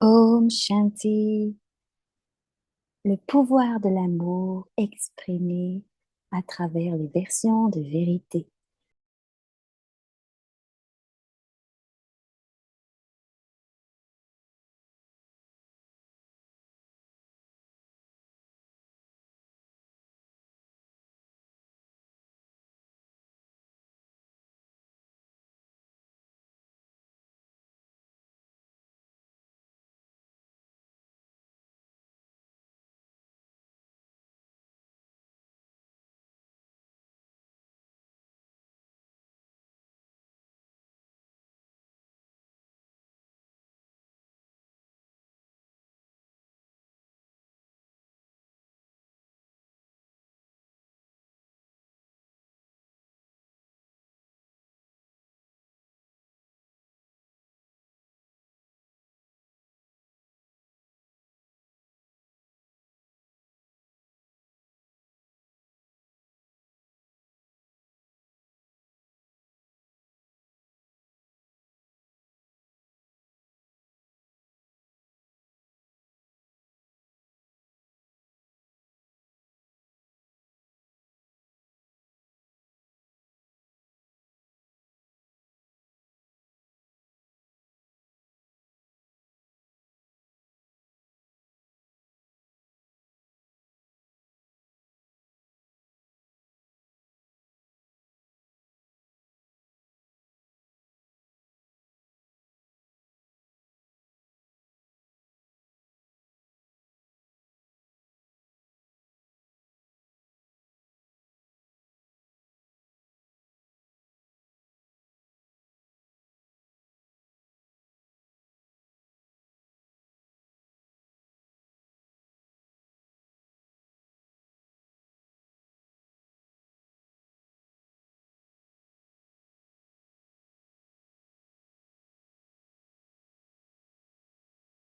Om Shanti, le pouvoir de l'amour exprimé à travers les versions de vérité.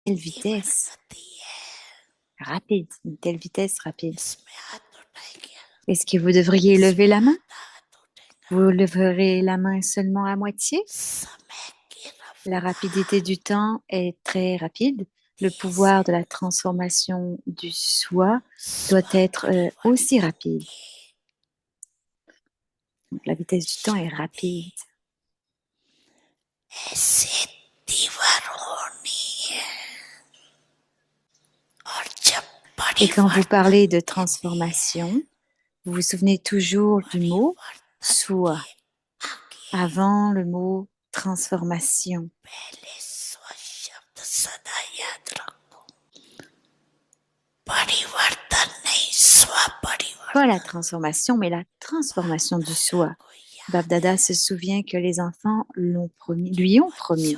Quelle vitesse rapide, une telle vitesse rapide. Est-ce que vous devriez lever la main? Vous leverez la main seulement à moitié? La rapidité du temps est très rapide. Le pouvoir de la transformation du soi doit être aussi rapide. Donc, la vitesse du temps est rapide. Et quand vous parlez de transformation, vous vous souvenez toujours du mot soi avant le mot transformation. Pas la transformation, mais la transformation du soi. Bab Dada se souvient que les enfants lui ont promis.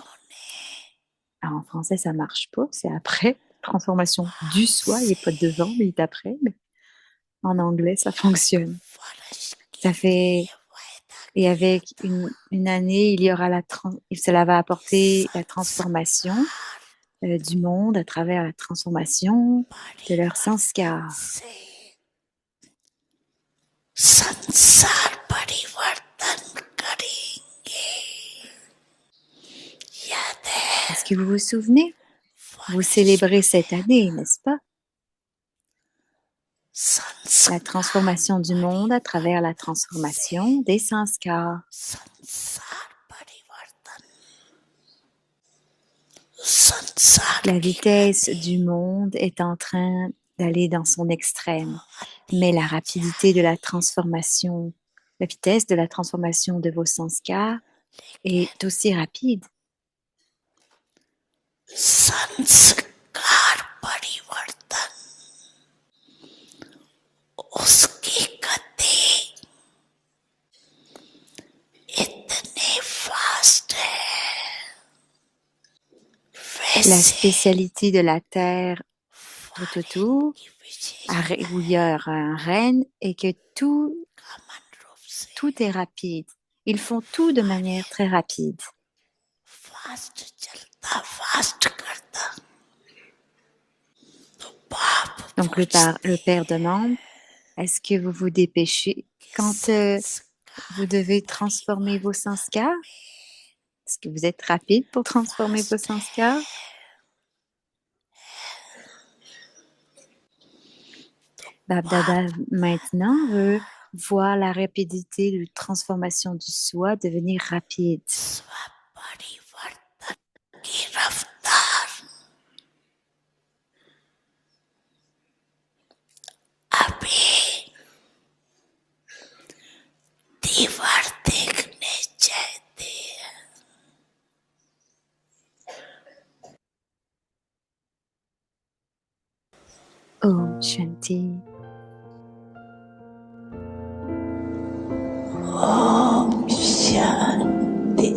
Alors en français, ça marche pas, c'est après. Transformation du soi, il n'est pas devant, mais il est après. Mais en anglais, ça fonctionne. Ça fait, et avec une année, il y aura cela va apporter la transformation du monde à travers la transformation de leur sanskar. Est-ce que vous vous souvenez? Vous célébrez cette année, n'est-ce pas? La transformation du monde à travers la transformation des sanskars. La vitesse du monde est en train d'aller dans son extrême, mais la rapidité de la transformation, la vitesse de la transformation de vos sanskars est aussi rapide. La spécialité de la Terre tout autour, où il y a un règne, et que tout est rapide. Ils font tout de manière très rapide. Donc le père demande, est-ce que vous vous dépêchez quand vous devez transformer vos sanskars? Est-ce que vous êtes rapide pour transformer vos sanskars? Bab Dada maintenant veut voir la rapidité de transformation du soi devenir rapide. स्वपरिवर्तन की रफ्तार अभी दीवार देखने चाहती है Om Shanti. Om Shanti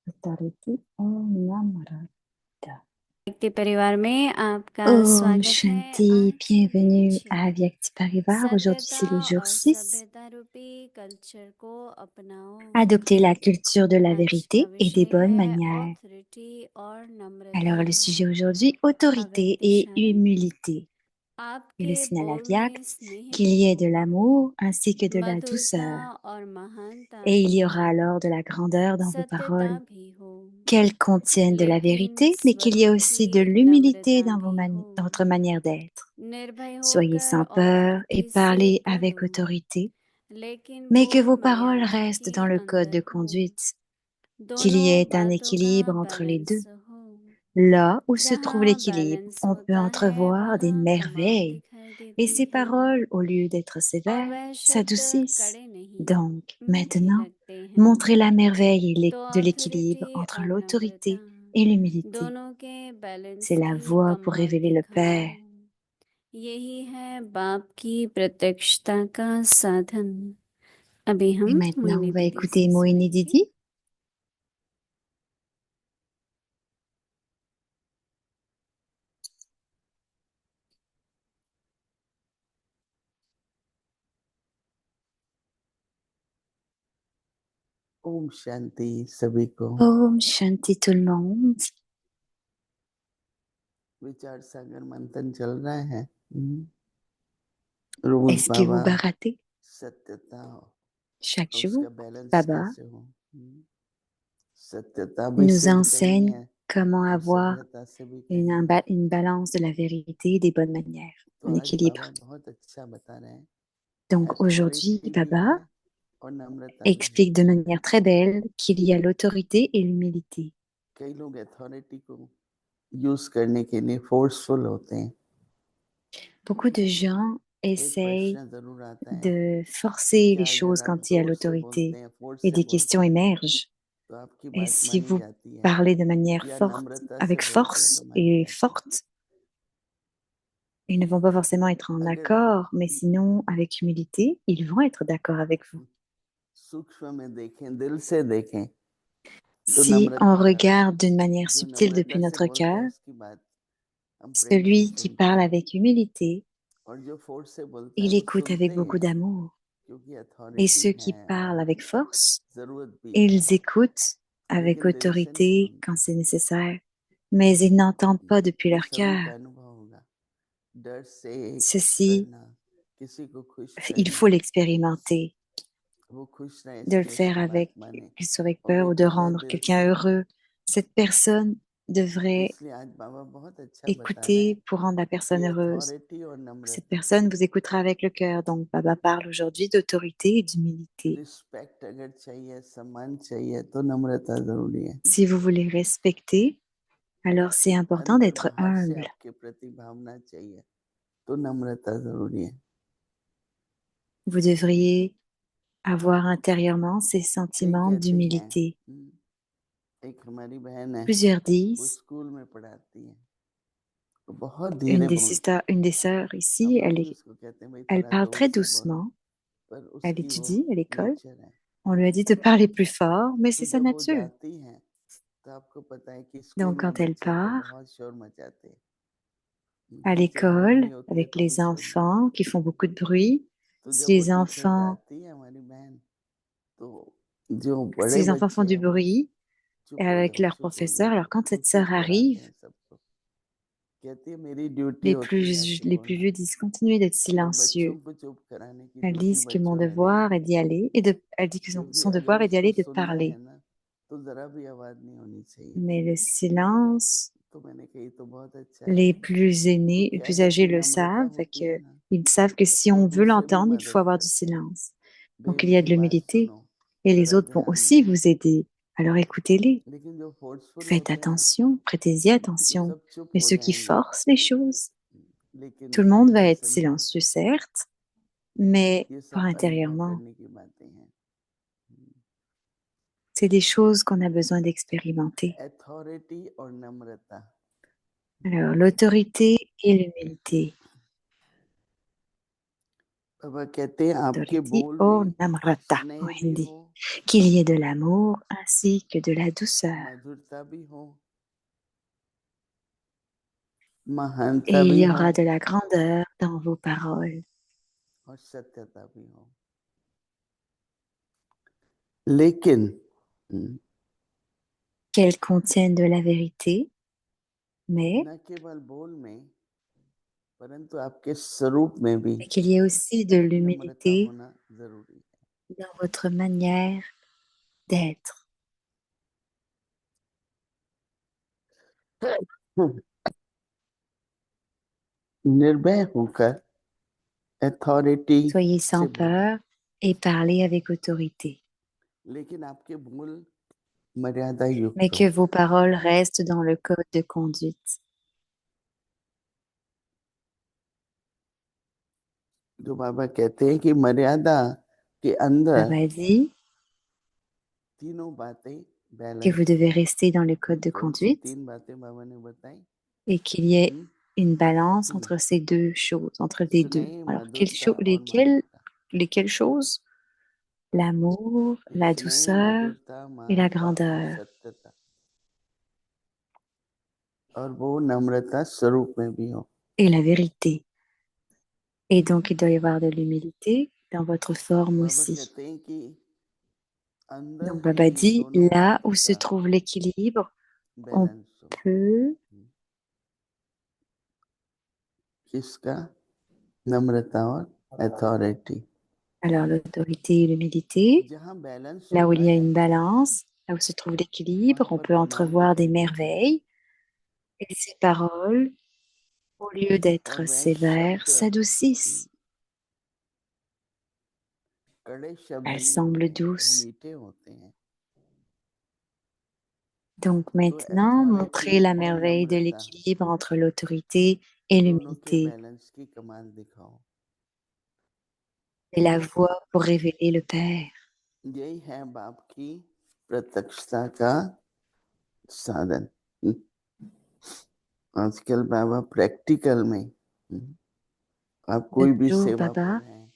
Autorité Om Namrata. व्यक्ति परिवार में आपका Om स्वागत है। Shanti, आज bienvenue दीजिए à Vyakti Parivar. Aujourd'hui, सत्यता c'est le jour और 6. सभ्यता रूपी कल्चर को अपनाओ। Adopter la culture de la आज का vérité et des विषय bonnes है manières. ऑथोरिटी और Alors, नम्रता। le sujet aujourd'hui, autorité et अव्यक्तिशाली, humilité. Et le आपके signe à la बोल Vyak, में स्नेह qu'il भी y ait हो, de l'amour ainsi que de la मधुरता douceur. और महानता Et il भी y हो, aura alors de la grandeur dans vos सत्यता paroles, भी हो, qu'elles contiennent de la लेकिन vérité, mais qu'il y ait स्वरूप aussi de की l'humilité नम्रता dans भी हो। votre manière d'être. निर्भय Soyez होकर sans peur et ऑथोरिटी से parlez avec बोलो, autorité, लेकिन mais वो que vos paroles मर्यादा restent के dans le code अंदर de हो, conduite, qu'il y दोनों ait un बातों का équilibre entre les deux. Balance हो। Là où se trouve जहाँ l'équilibre, बैलेंस on peut होता है entrevoir des वहाँ कमाल merveilles. दिखाई Et देती ces है, paroles, au lieu d'être और sévères, वह शब्द s'adoucissent. कड़े नहीं, Donc, मीठे maintenant, लगते हैं। montrez la merveille तो de ऑथोरिटी l'équilibre entre और नम्रता l'autorité et l'humilité. दोनों के C'est बैलेंस la की voie pour कमाल révéler le दिखाओ। Père. यही है बाप की प्रत्यक्षता का साधन। अभी Et हम maintenant, on मोहिनी va दीदी écouter से Moini सुनेंगे। Didi. ओम शांति सभी को Om Shanti tout le monde. विचार सागर मंथन चल रहा है रोज Est-ce que vous बाबा baratez सत्यता chaque jour? उसका बैलेंस Baba कैसे हो सत्यता भी nous सिद्ध करनी enseigne है comment और avoir सभ्यता से भी करनी है une balance de la vérité et des bonnes manières, तो un आज बाबा équilibre. बहुत अच्छा बता रहे हैं Donc aujourd'hui, अथॉरिटी भी Baba है और नम्रता भी है explique de manière très belle qu'il y a l'autorité et l'humilité. कई लोग अथॉरिटी को यूज करने के लिए फोर्सफुल होते हैं Beaucoup de gens एक essayent प्रश्न जरूर आता है de forcer कि les अगर choses आप quand il y a जोर से बोलते l'autorité हैं फोर्स et से des बोलते questions हैं émergent. तो आपकी Et बात si मानी vous जाती है parlez de manière या forte, नम्रता से avec बोलते हैं force तो मानी et जाती है forte, ils ne vont pas forcément être en अगर accord, mais sinon, avec humilité, ils vont être d'accord avec vous. सूक्ष्म में देखें दिल से देखें तो Si on Namrata regarde d'une manière जो subtile depuis नम्रता से notre बोलता cœur, है उसकी बात हम प्रेम से celui qui सुनते parle हैं avec humilité, और जो फोर्स से बोलता है il वो écoute सुनते avec ही beaucoup हैं d'amour. क्योंकि Et अथॉरिटी ceux qui है parlent और avec force, जरूरत भी है ils écoutent avec लेकिन दिल से नहीं autorité सुनते quand c'est nécessaire, mais ils n'entendent pas depuis ये leur सभी cœur. का अनुभव होगा डर से Ceci, करना किसी को खुश il faut करना l'expérimenter, वो खुश रहे de le इसलिए faire उसकी बात avec, माने que ce soit avec और peur वो ou de करे rendre दिल quelqu'un से heureux. Cette personne तो devrait इसलिए आज बाबा बहुत अच्छा बता रहे हैं écouter pour rendre la कि personne heureuse. अथॉरिटी और Cette नम्रता personne vous écoutera avec le cœur. Donc, Baba parle aujourd'hui d'autorité et d'humilité. Respect अगर चाहिए सम्मान चाहिए तो नम्रता जरूरी है Si vous voulez respecter, alors c'est important अंदर d'être बाहर से humble. आपके प्रति भावना चाहिए तो नम्रता जरूरी है Vous devriez avoir intérieurement ces कई sentiments कहते हैं d'humilité. एक हमारी बहन है Plusieurs वो disent, स्कूल में पढ़ाती है वो बहुत धीरे बोलती है une des sœurs हम ici, लोग भी उसको कहते हैं भाई elle थोड़ा parle जोर très से बोलो doucement. पर Elle उसकी वो étudie à l'école. नेचर है On lui a dit de parler plus fort, mais तो c'est sa जब वो nature. जाती हैं तो आपको पता है कि स्कूल Donc, में quand elle बच्चे तो part बहुत शोर मचाते हैं। à टीचर घर l'école नहीं होती है avec तो भी les शोर मचा। enfants qui font beaucoup de bruit, तो si जब वो les टीचर enfants, जाती है हमारी बहन, तो जो si बड़े les enfants font बच्चे du हैं वो bruit चुप हो avec जाओ, leur चुप हो professeur, जाओ, alors quand तो cette sœur चुप कराते arrive, हैं सबको। कहती है मेरी ड्यूटी होती है ऐसे les plus बोलना। vieux disent continuez d'être तो बच्चों silencieux. को चुप कराने की Elles duty disent que mon बच्चों ने नहीं devoir est ली। d'y aller elle dit que क्योंकि son अगर devoir est d'y उसको aller de सुनना है parler. ना तो जरा भी आवाज नहीं होनी चाहिए। Mais le silence, तो मैंने कही तो बहुत अच्छा है। les plus तो aînés, les क्या plus है âgés कि le नम्रता savent, fait होती है que ना ils savent que si तो on veut दूसरे भी l'entendre, il faut मदद avoir du करते हैं। silence. भाई Donc il y a de उनकी बात l'humilité सुनो, et les जरा autres vont ध्यान aussi दो। vous aider. Alors écoutez-les, लेकिन जो फोर्सफुल faites होते हैं ना attention, prêtez-y तो attention. सब चुप Mais हो ceux qui जाएंगे, forcent les choses, लेकिन tout le monde va अंदर être से नहीं। silencieux, certes, mais ये pas सब अनुभव intérieurement. करने की बातें हैं। C'est des choses qu'on a besoin d'expérimenter. Authority और नम्रता। Alors, l'autorité et l'humilité. बाबा कहते हैं आपके Authority बोल or में namrata en स्नेह भी hindi. हो, Qu'il y ait de l'amour ainsi que de la douceur. मधुरता भी हो, Et महानता il भी y हो aura de la grandeur dans vos paroles. और सत्यता भी हो। लेकिन Qu'elles contiennent de la vérité, mais न केवल बोल में परंतु आपके स्वरूप में भी qu'il y ait aussi de नम्रता l'humilité होना जरूरी dans votre manière d'être. है। निर्भय होकर अथॉरिटी Soyez से sans बोले, peur et parlez avec autorité. लेकिन आपके बोल मर्यादा Mais युक्त que हो। vos paroles restent dans le code de conduite. जो बाबा कहते हैं कि मर्यादा के अंदर Baba dit तीनों बातें que vous बैलेंस devez हो। rester dans le code de कौन सी conduite तीन बातें बाबा ने बताई? et qu'il y ait une balance entre ces deux choses, entre les deux. स्नेह, Alors, मधुरता और lesquelles, महानता। lesquelles choses? L'amour, la स्नेह, douceur मधुरता, et la महानता और grandeur सत्यता, और वो नम्रता स्वरूप में भी हो। et la vérité. Et donc, il doit y avoir de l'humilité dans votre forme बाबा aussi. कहते हैं कि अंदर Donc, ही Baba इन dit, दोनों là où बातों se का trouve l'équilibre, on बैलेंस हो। peut, किसका? नम्रता और authority. alors l'autorité et l'humilité, जहाँ बैलेंस là où il होता y a है une balance, là où se trouve l'équilibre, वहां on पर peut कमाल entrevoir des दिखाई देता है। merveilles et ces paroles, au lieu और d'être वह sévères, शब्द s'adoucissent. कड़े शब्द Elles नहीं semblent होते हैं, वो douces. मीठे होते हैं। Donc तो maintenant, अथॉरिटी montrez la और merveille de नम्रता l'équilibre entre l'autorité et दोनों के l'humilité. बैलेंस की कमाल दिखाओ। Et la voie pour révéler le Père. यही है बाप की प्रत्यक्षता का साधन। आजकल बाबा प्रैक्टिकल में आप De कोई भी nos jours, सेवा पर Baba, हैं,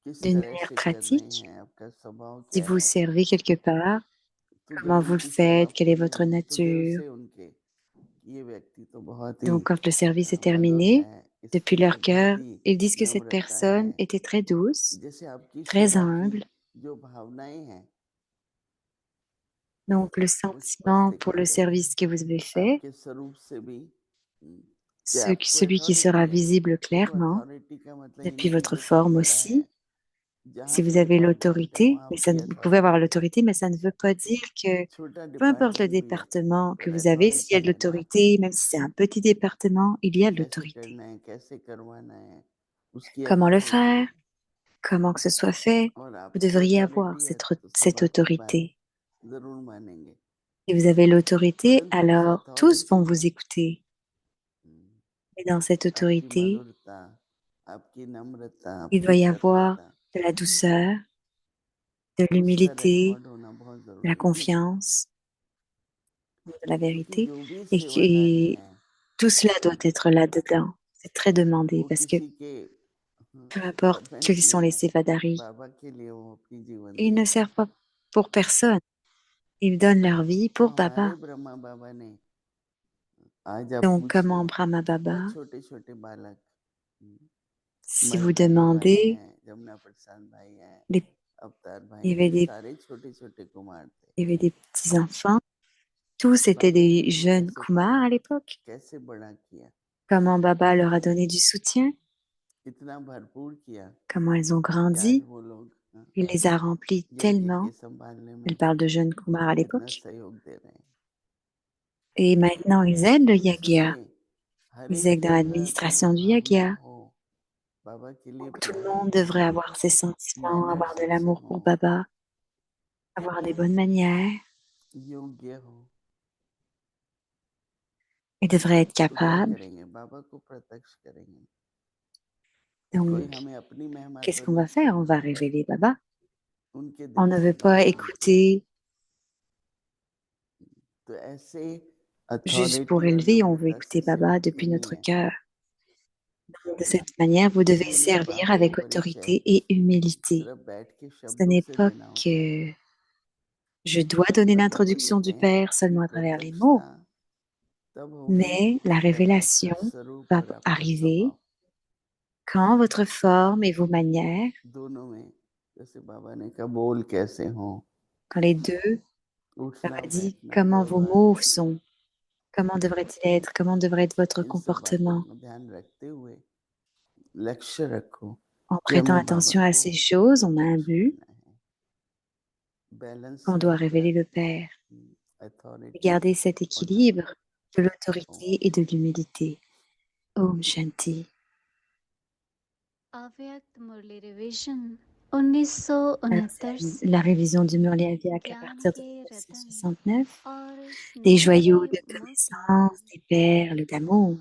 किस d'une तरह manière से कर रहे pratique, हैं, आपका स्वभाव si क्या vous है, servez quelque part, तो comment जब vous le उनकी सेवा faites, quelle est पूरी votre हुई तो दिल nature. से उनके ये व्यक्ति तो बहुत ही Donc, quand le service est मधुर terminé, है, depuis इसमें leur तो बहुत cœur, ही ils disent que cette नम्रता है। personne était très douce, जैसे आपकी très सेवा की humble. जो भावनाएं हैं Donc, le वो स्पष्ट sentiment pour दिखाई le देते service हैं। que vous avez fait, आपके स्वरूप से भी कि आपको celui qui अथॉरिटी sera है, visible तो clairement, अथॉरिटी का मतलब ये depuis नहीं कि votre जो कुछ forme बड़ा है, aussi. जहाँ Si भी vous avez डिपार्टमेंट है l'autorité, वहाँ mais आपकी vous pouvez avoir अथॉरिटी है। l'autorité, mais ça ne veut pas dire que छोटा peu importe le डिपार्टमेंट भी है département que पर vous avez, s'il y a authority de है ना, l'autorité, même si c'est un petit département, il y a de कैसे l'autorité. करना है, कैसे करवाना है, उसकी Comment le अथॉरिटी faire? है। Comment que ce soit fait? और Vous आपकी devriez avoir अथॉरिटी है तो cette सब आपकी बात autorité. जरूर मानेंगे, Si vous avez l'autorité, परंतु उस alors tous अथॉरिटी vont में vous écouter. Et dans cette आपकी autorité, मधुरता, आपकी नम्रता, il आपकी doit y avoir सत्यता, de la douceur, de उसका l'humilité, रिकॉर्ड होना बहुत de la जरूरी है। confiance, de la क्योंकि vérité. जो भी सेवादारी Et है tout cela doit être là-dedans. C'est très demandé वो parce que किसी के peu importe servant qu'ils sont नहीं les है, Sevadari, बाबा के लिए वो अपनी जीवन ils ne देते हैं। servent pas pour personne. Ils donnent leur vie तो pour हमारे Baba. ब्रह्मा बाबा ने, आज आप Donc, पूछिए, comment Brahma Baba, बहुत छोटे छोटे बालक, si vous मलकाई बाबा ने demandez, हैं, जमुना प्रसाद भाई हैं, les- अवतार भाई il y हैं, avait ये des, सारे छोटे छोटे कुमार थे। il y avait des petits-enfants. Tous étaient बाबा ने des उनको jeunes कैसे Kumars पाला, à l'époque. कैसे बड़ा किया, Comment Baba leur a donné du soutien, इतना भरपूर किया comment ils ont कि आज grandi. वो लोग Il les a remplis यज्ञ tellement. के संभालने Elle में parle de jeunes Kumars à इतना l'époque. सहयोग दे रहे हैं। Et maintenant, ils aident le तो Yagya. सुने, हर Ils एक aident dans जगह अगर l'administration du भावना Yagya. हो, बाबा के लिए Donc, tout le प्यार monde हो, devrait avoir ses sentiments, avoir manners de अच्छे l'amour हो, pour Baba, avoir des bonnes manières. योग्य हो, Ils devraient être तो क्या capables. करेंगे, बाबा को प्रत्यक्ष करेंगे। कोई Donc, हमें अपनी महिमा qu'est-ce तो qu'on va नहीं faire? On va सुनना, révéler Baba. उनके On दिल ne से veut pas बात होगी। écouter तो ऐसे juste pour अथॉरिटी और élever, on veut नम्रता से écouter Baba सेवा depuis करनी notre है। cœur. De cette manière, vous devez इसीलिए servir बाप का avec परिचय autorité et humilité. सिर्फ बैठ के Ce शब्दों n'est से pas देना होता है। que je dois donner पर तब l'introduction du में Père कि seulement à travers les mots, प्रत्यक्षता तब होगी mais la जब आपका révélation स्वरूप va और आपका arriver स्वभाव quand votre forme et vos manières, दोनों में, जैसे बाबा ने कहा, बोल कैसे हो, quand les deux, उठना Baba dit बैठना comment vos व्यवहार, mots sont, comment devrait-il être, comment devrait être votre इन सब बातों comportement, को ध्यान रखते हुए लक्ष्य रखो en कि prêtant हमें बाबा attention à को ces choses, on a un प्रत्यक्ष but करना है। बैलेंस qu'on doit रखकर révéler le Père. Et authority garder cet और नम्रता। équilibre de ओम l'autorité et de l'humilité. Om Shanti. अव्यक्त मुरली रिवीजन Alors, 1969 c'est से la révision du Murli Aviak à ज्ञान partir de के रतन 1969. और Des स्नेह के joyaux de मोती connaissance, des perles d'amour.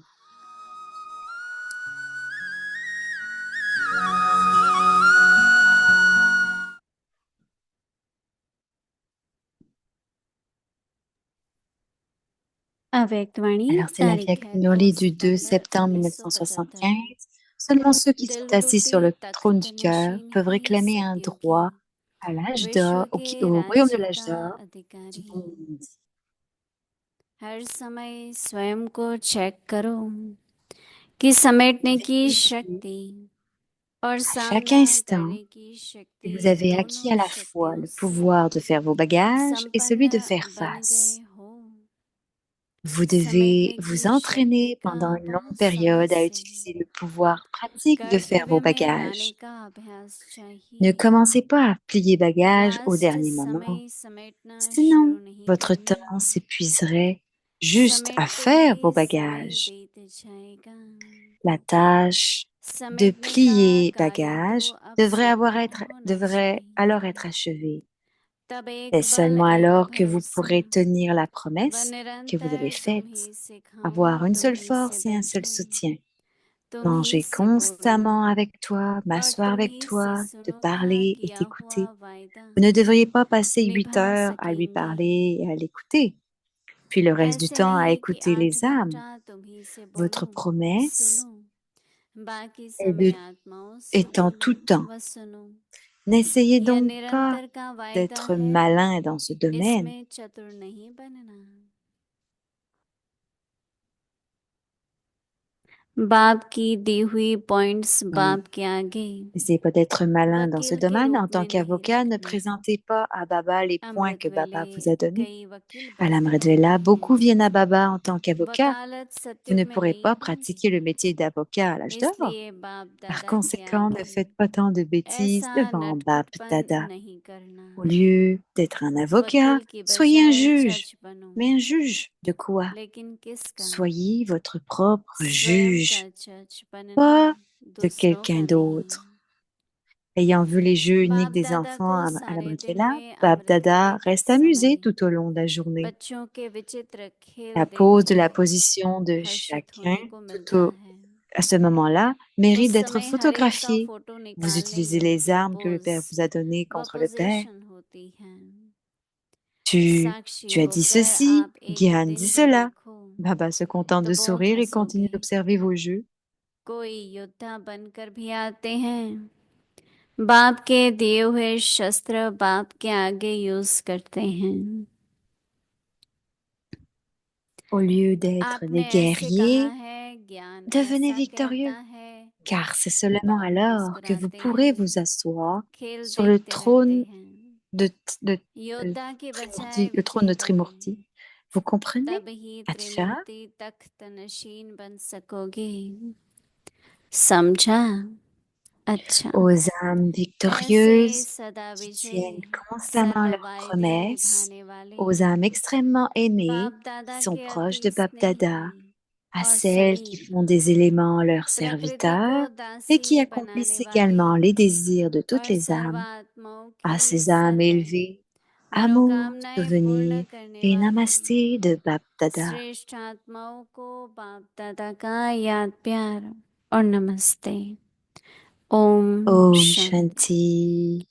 अव्यक्त वाणी Alors, c'est la तारीख Viak है 2 Murli du 2 सितंबर septembre 1975। 1975. Seulement ceux qui sont दिल assis sur रुपी le trône तख्त du cœur नशीन peuvent ही réclamer un सतयुग की droit à l'âge विश्व d'or, के au royaume de राज्य l'âge का d'or du अधिकारी। monde. हर समय स्वयं को चेक करो कि समेटने की Vérifiez शक्ति और à chaque सामना instant करने की que शक्ति vous avez acquis à दोनों la fois शक्तियों le से pouvoir de faire vos bagages et celui de संपन्न faire बन गए face. हो। Vous devez समेटने vous की शक्ति entraîner का pendant une longue बहुत समय période à से utiliser le pouvoir pratique de faire कर्तव्य vos में लाने bagages. का अभ्यास Ne चाहिए। commencez pas à plier bagages au vast dernier moment. समय समेटना Sinon, शुरू नहीं votre करना। temps s'épuiserait juste à समेटते faire vos ही समय bagages. बीत जाएगा। La tâche de समेटने का plier कार्य तो bagages अब devrait alors être चाहिए। achevée. तब C'est एक बल seulement एक alors que vous भरोसा pourrez tenir la वह promesse que vous avez निरंतर तुम faite, ही सिखाओ avoir une तुम seule ही से force et un seul बैठूं soutien. तुम ही Manger से बोलूं constamment avec toi, और m'asseoir तुम avec ही से toi, te सुनूंगा parler et किया हुआ t'écouter. वायदा Vous ne devriez pas passer 8 निभा heures à lui सकेंगे। parler et à l'écouter, puis le reste du ऐसे temps à नहीं कि écouter 8 les âmes. घंटा तुम ही से Votre बोलूं promesse सुनूं बाकी est, समय आत्माओं से est en tout बोलूं temps. व सुनूं। N'essayez यह donc pas निरंतर का वायदा d'être है malin dans ce domaine. इसमें चतुर नहीं बनना। बाप की दी हुई पॉइंट्स बाप के आगे N'essayez pas d'être malin dans ce वकील के domaine. En रूप tant में नहीं qu'avocat, ne रखना। présentez pas à Baba les points अमृत que वेले Baba vous a donnés. कई वकील À बनते l'Amrit-Vela, रहते beaucoup हैं। viennent à Baba en tant qu'avocat. वकालत Vous सत्युग ne में pourrez नहीं pas होगी pratiquer le métier d'avocat à l'âge d'or. इसलिए बाप Par दादा के conséquent, ne आगे faites pas tant de bêtises ऐसा devant Bab नटखटपन Dada. नहीं करना। Au lieu d'être un avocat, वकील की soyez un बजाय juge. जज बनो Mais un juge de quoi? लेकिन किसका? Soyez votre propre स्वयं का juge, जज बनना pas de दूसरों quelqu'un का नहीं। d'autre. Ayant vu les jeux uniques बाप des दादा enfants को à la सारे दिन Brit-Vela, में Bab अमृत Dada वेले के reste amusé समय tout au long de la journée. बच्चों के विचित्र खेल La देख pose de la कर position de हर्षित chacun होने को tout मिलता है। à ce moment-là mérite उस d'être समय हर एक का photographié. फोटो Vous निकालने utilisez les योग्य armes que le pose Père vous a données व contre le Père. पोजीशन होती है। Tu, साक्षी tu as dit होकर ceci, आप एक Gyan dit दिन भी cela. देखो Baba se contente तो de बहुत sourire et continue हंसोगे। d'observer vos jeux. कोई योद्धा बनकर भी आते हैं, बाप के दिए हुए शस्त्र बाप के आगे यूज करते हैं। Au lieu d'être आपने des ऐसे कहा guerriers, है, ज्ञान devenez ऐसा कहता victorieux, है। car c'est seulement बाप alors que vous मुस्कुराते pourrez हैं, vous asseoir खेल sur le देखते रहते trône हैं। de, de योद्धा के बजाय Trimurti, le trône de विजयी बने, Trimurti. Vous comprenez? तब ही अच्छा, त्रिमूर्ति तख्त नशीन बन सकोगे। समझा? अच्छा। aux âmes ऐसे victorieuses सदा qui विजय, tiennent constamment सर्व leurs वायदे promesses, निभाने वाले, aux âmes extrêmement aimées बाप qui दादा sont के proches अति de Bap Dada, स्नेही à और celles qui Salim, font des éléments leurs प्रकृति को serviteurs et qui दासी accomplissent बनाने वाले également les désirs de toutes और les âmes, सर्वात्माओं à की ces âmes सर्व élevées, amour, मनोकामनाएं पूर्ण souvenir करने et वाले namasté de Bap Dada. श्रेष्ठ आत्माओं को बाप दादा का याद प्यार और नमस्ते। ओम Om शांति। Shanti.